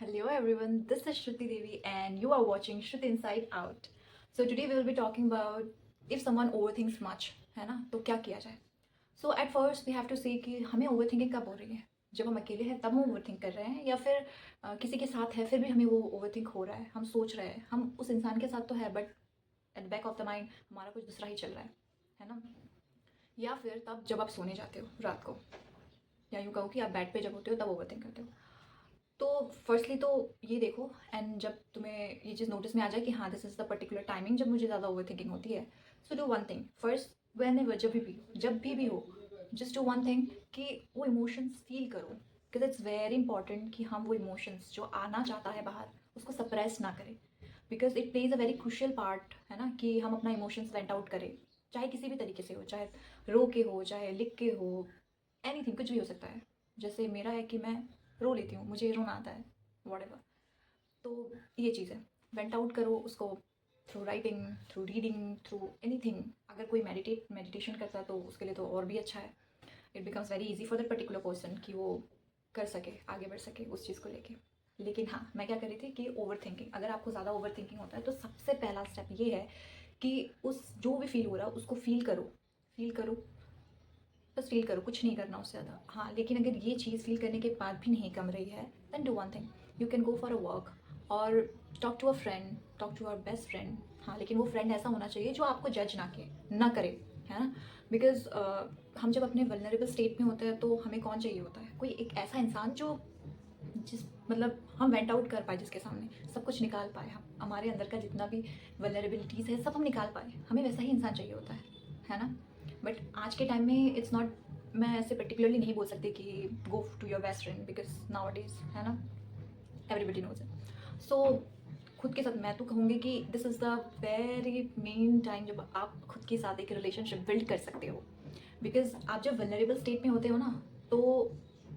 Hello everyone, this is Shruti Devi and you are watching Shruti Inside Out. So today we will be talking about if someone overthinks much, है ना, तो क्या किया जाए. So at first we have to see कि हमें overthinking कब हो रही है. जब हम अकेले हैं तब हम overthink कर रहे हैं या फिर किसी के साथ है फिर भी हमें वो overthink हो रहा है. हम सोच रहे हैं, हम उस इंसान के साथ तो है but at the back of the mind हमारा कुछ दूसरा ही चल रहा है ना. या फिर तब जब आप सोने जाते हो रात को, या यूँ कहो कि आप बेड पे जब होते हो तब ओवरथिंक करते हो. तो फर्स्टली तो ये देखो एंड जब तुम्हें ये चीज़ नोटिस में आ जाए कि हाँ this is the particular timing जब मुझे ज़्यादा ओवर थिंकिंग होती है, so do one thing first. When ever जब भी हो, जस्ट डू वन थिंग कि वो इमोशंस फील करो. बिकॉज इट्स वेरी इंपॉर्टेंट कि हम वो इमोशंस जो आना चाहता है बाहर उसको सप्रेस ना करें. Because it plays a very crucial part, है ना, कि हम अपना इमोशंस वेंट आउट करें. चाहे किसी भी तरीके से हो, चाहे रो के हो, चाहे लिख के हो, एनीथिंग, कुछ भी हो सकता है. जैसे मेरा है कि मैं रो लेती हूँ, मुझे रोना आता है, वॉट. तो ये चीज़ है, वेंट आउट करो उसको through writing, through reading, through anything. अगर कोई मेडिटेशन करता है तो उसके लिए तो और भी अच्छा है. It becomes very easy for that particular person कि वो कर सके, आगे बढ़ सके उस चीज़ को लेके. लेकिन हाँ, मैं क्या कर रही थी कि ओवर थिंकिंग, अगर आपको ज़्यादा ओवर थिंकिंग होता है तो सबसे पहला स्टेप ये है कि उस जो भी फील हो रहा है उसको फील करो, बस फील करो, कुछ नहीं करना उससे ज़्यादा. हाँ, लेकिन अगर ये चीज़ फील करने के बाद भी नहीं कम रही है then do one thing. You can go for a walk और talk to a friend, talk to our best friend. हाँ, लेकिन वो फ्रेंड ऐसा होना चाहिए जो आपको जज ना करे, है ना. बिकॉज हम जब अपने वल्नरेबल स्टेट में होते हैं तो हमें कौन चाहिए होता है, कोई एक ऐसा इंसान जो जिस मतलब हम वेंट आउट कर पाए, जिसके सामने सब कुछ निकाल पाए, हम हमारे अंदर का जितना भी वल्नरेबिलिटीज़ है सब हम निकाल पाए. हमें वैसा ही इंसान चाहिए होता है ना. बट आज के टाइम में इट्स नॉट, मैं ऐसे पर्टिकुलरली नहीं बोल सकती कि go to your best friend because now it is, है ना, एवरीबडी नोज इट. सो खुद के साथ मैं तो कहूँगी कि this is the very main time जब आप खुद के साथ एक रिलेशनशिप बिल्ड कर सकते हो. बिकॉज आप जब वल्नरेबल स्टेट में होते हो ना तो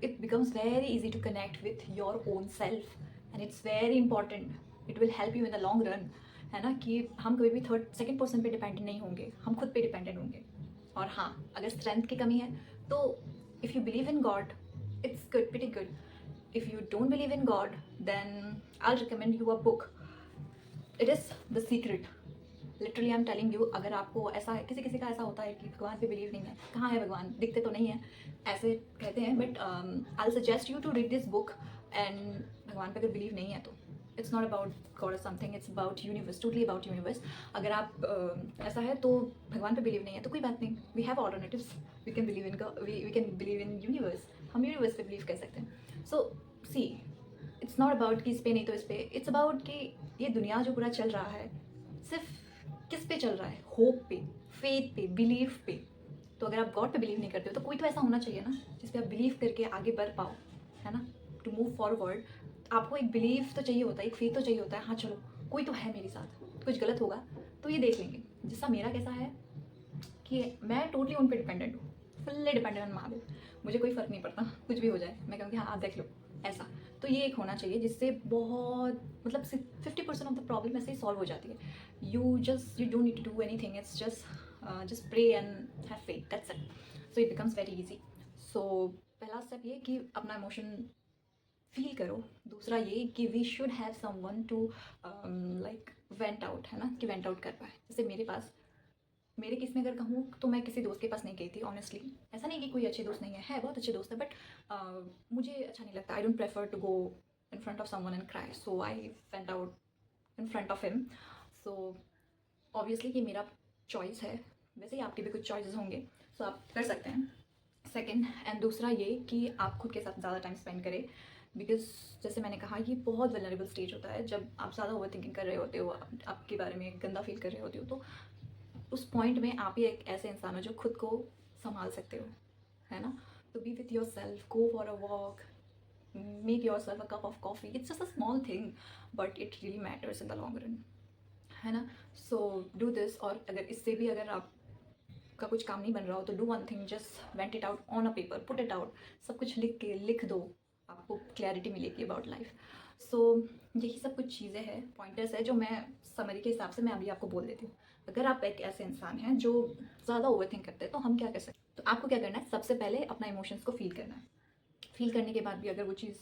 it becomes very easy to connect with your own self and it's very important. it will help you in the long run, है ना, कि हम कभी भी थर्ड सेकंड पर्सन पे डिपेंडेंट नहीं होंगे, हम खुद पे डिपेंडेंट होंगे. और हाँ, अगर स्ट्रेंथ की कमी है तो if you believe in God it's good, pretty good. If you don't believe in God then I recommend you a book. It is the secret. Literally I am telling you, अगर आपको ऐसा है, किसी किसी का ऐसा होता है कि भगवान पे बिलीव नहीं है, कहाँ है भगवान, दिखते तो नहीं है, ऐसे कहते हैं. But I suggest you to read this book. And भगवान पे अगर बिलीव नहीं है तो इट्स नॉट अबाउट गॉड और something, it's about universe, totally about universe. अगर आप ऐसा है तो भगवान पे बिलीव नहीं है तो कोई बात नहीं, we have alternatives. We can believe in we can believe in universe. हम यूनिवर्स पे बिलीव कर सकते हैं. So see, it's not about कि इस पे नहीं तो इस पे, इट्स अबाउट कि ये दुनिया जो पूरा चल रहा है सिर्फ किस पे चल रहा है, होप पे, फेथ पे, बिलीफ पे. तो अगर आप गॉड पे बिलीव नहीं करते हो तो कोई तो ऐसा होना चाहिए ना जिस पे आप बिलीव करके आगे बढ़ पाओ, है ना, टू मूव फॉरवर्ड. आपको एक बिलीफ तो चाहिए होता है, एक फेथ तो चाहिए होता है. हाँ चलो, कोई तो है मेरे साथ, कुछ गलत होगा तो ये देख लेंगे. जिसका मेरा कैसा है कि मैं टोटली उन पर डिपेंडेंट हूँ, फुल्ली डिपेंडेंट ऑन महादेव. मुझे कोई फ़र्क नहीं पड़ता, कुछ भी हो जाए मैं कहूँगी हाँ आप देख लो, ऐसा. तो ये एक होना चाहिए जिससे बहुत मतलब 50% ऑफ द प्रॉब्लम ऐसे ही सॉल्व हो जाती है. You don't need to do anything, it's just pray and have faith, that's it. So it becomes very easy. So पहला स्टेप ये कि अपना इमोशन फील करो. दूसरा ये कि we should have someone to like vent out, है ना, कि वेंट आउट कर पाए. जैसे मेरे केस में अगर कहूँ तो मैं किसी दोस्त के पास नहीं गई थी ऑनेस्टली. ऐसा नहीं कि कोई अच्छे दोस्त नहीं है बहुत अच्छे दोस्त है, बट मुझे अच्छा नहीं लगता. I don't prefer to go in front of someone and cry, so I vent out in front of him. So obviously ये मेरा चॉइस है, वैसे ही आपके भी कुछ चॉइसेस होंगे, सो आप कर सकते हैं. सेकेंड एंड दूसरा ये कि आप खुद के साथ ज़्यादा टाइम स्पेंड करें. बिकॉज जैसे मैंने कहा ये बहुत वल्नरेबल स्टेज होता है जब आप ज़्यादा ओवर थिंकिंग कर रहे होते हो, आपके बारे में गंदा फील कर रहे होते हो. तो उस पॉइंट में आप ही एक ऐसे इंसान हो जो खुद को संभाल सकते हो, है ना. तो B with your self, go for a walk, make yourself a cup of coffee. It's just a small thing but it really matters in the long run, है ना. So do this. और अगर इससे भी अगर आप का कुछ काम नहीं बन रहा हो तो do one thing, just went it out on a paper, put it out. सब कुछ लिख दो, आपको क्लैरिटी मिलेगी अबाउट लाइफ. सो यही सब कुछ चीज़ें हैं, पॉइंटर्स है जो मैं समरी के हिसाब से मैं अभी आपको बोल देती हूँ. अगर आप एक ऐसे इंसान हैं जो ज़्यादा ओवर थिंक करते हैं तो हम क्या कर सकते हैं. तो आपको क्या करना है, सबसे पहले अपना इमोशंस को फील करना है. फील करने के बाद भी अगर वो चीज़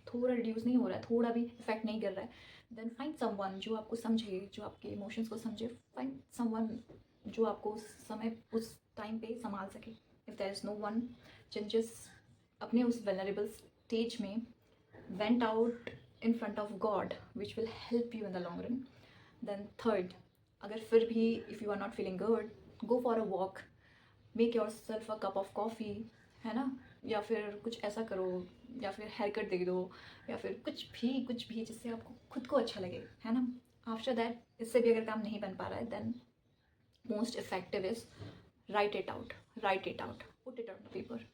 थोड़ा रिड्यूस नहीं हो रहा है, थोड़ा भी इफेक्ट नहीं कर रहा है, देन फाइंड समवन जो आपको समझे, जो आपके इमोशंस को समझे. फाइंड समवन जो आपको उस समय उस टाइम पे संभाल सके. If there is no one, just अपने उस वेलनरेबल स्टेज में vent out in front of God which will help you in the long run. Then third, अगर फिर भी if you are not feeling good, go for a walk, make yourself a cup of coffee, है ना, या फिर कुछ ऐसा करो, या फिर हेयर कट दे दो, या फिर कुछ भी जिससे आपको खुद को अच्छा लगे, है ना. आफ्टर दैट, इससे भी अगर काम नहीं बन पा रहा है, then most effective is write it out. Put it on paper,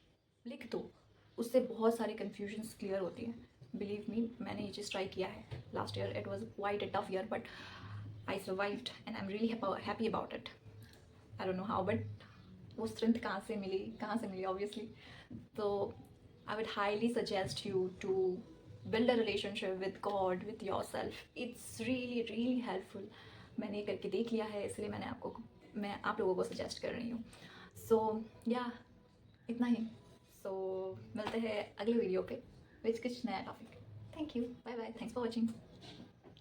लिख दो. उससे बहुत सारी कन्फ्यूजन्स क्लियर होती हैं. बिलीव मी, मैंने ये चीज़ ट्राई किया है last year. It was quite a tough year, but I survived and I am really happy about it. I don't know how, but वो स्ट्रेंथ कहाँ से मिली ऑब्वियसली. तो I would highly suggest you to build a relationship with God, with yourself. It's really helpful. मैंने ये करके देख लिया है, इसलिए मैं आप लोगों को सजेस्ट कर रही हूँ. सो या इतना ही. सो मिलते हैं अगले वीडियो पे विच कुछ नया topic. Thank you, bye bye, thanks for watching.